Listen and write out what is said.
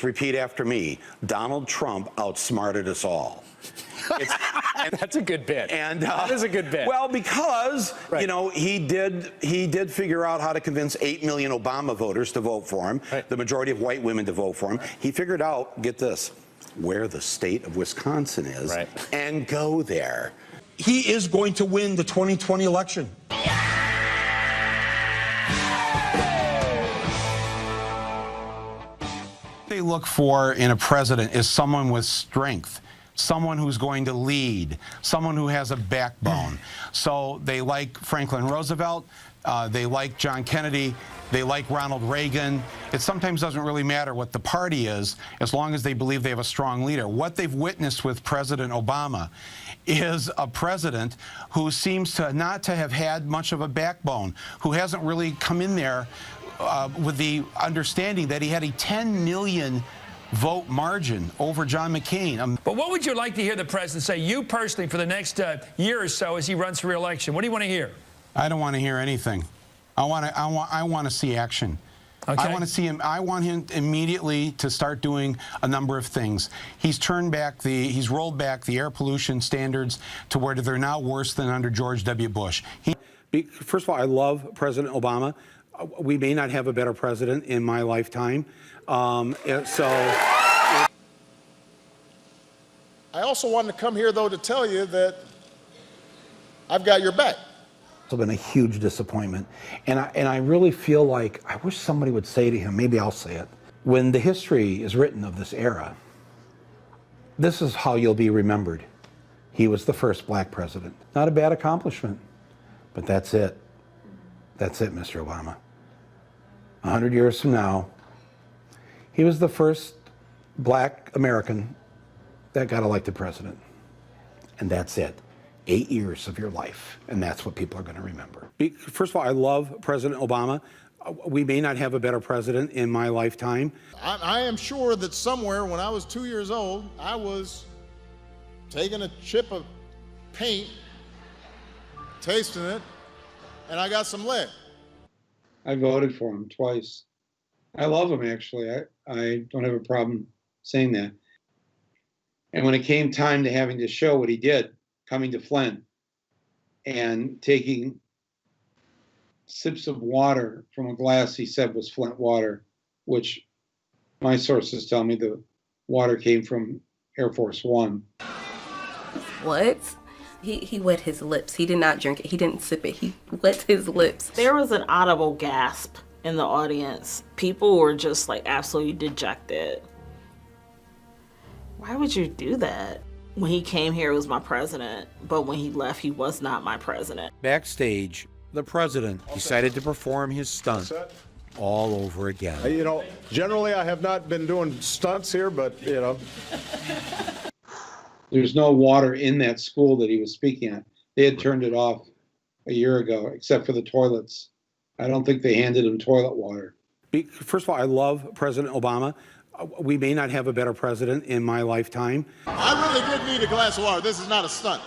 Repeat after me. Donald Trump outsmarted us all. That's a good bit. And that is a good bit. Well, because you know he did figure out how to convince 8 million Obama voters to vote for him. Right. The majority of white women to vote for him. He figured out, get this, where the state of Wisconsin is, and go there. He is going to win the 2020 election. They look for in a president is someone with strength, someone who's going to lead, someone who has a backbone. So they like Franklin Roosevelt, they like John Kennedy, they like Ronald Reagan. It sometimes doesn't really matter what the party is, as long as they believe they have a strong leader. What they've witnessed with President Obama is a president who seems to not to have had much of a backbone, who hasn't really come in there with the understanding that he had a 10 million vote margin over John McCain. But what would you like to hear the president say, you personally, for the next year or so as he runs for re-election? What do you want to hear? I don't want to hear anything. I want to see action. Okay. I want to see him. I want him immediately to start doing a number of things. He's rolled back the air pollution standards to where they're now worse than under George W. Bush. First of all, I love President Obama. We may not have a better president in my lifetime. I also wanted to come here, though, to tell you that I've got your back. It's been a huge disappointment. And I really feel like I wish somebody would say to him, maybe I'll say it, when the history is written of this era, this is how you'll be remembered. He was the first black president. Not a bad accomplishment, but that's it. That's it, Mr. Obama. 100 years from now, he was the first black American that got elected president. And that's it. 8 years of your life, and that's what people are going to remember. First of all, I love President Obama. We may not have a better president in my lifetime. I am sure that somewhere when I was 2 years old, I was taking a chip of paint, tasting it, and I got some lead. I voted for him twice. I love him, actually. I don't have a problem saying that. And when it came time to having to show what he did, coming to Flint and taking sips of water from a glass he said was Flint water, which my sources tell me the water came from Air Force One. What? He wet his lips. He did not drink it. He didn't sip it. He wet his lips. There was an audible gasp in the audience. People were just like absolutely dejected. Why would you do that? When he came here, it was my president, but when he left, he was not my president. Backstage, the president decided to perform his stunt all over again. You know, generally I have not been doing stunts here, but, you know. There's no water in that school that he was speaking at. They had turned it off a year ago, except for the toilets. I don't think they handed him toilet water. First of all, I love President Obama. We may not have a better president in my lifetime. I really did need a glass of water. This is not a stunt.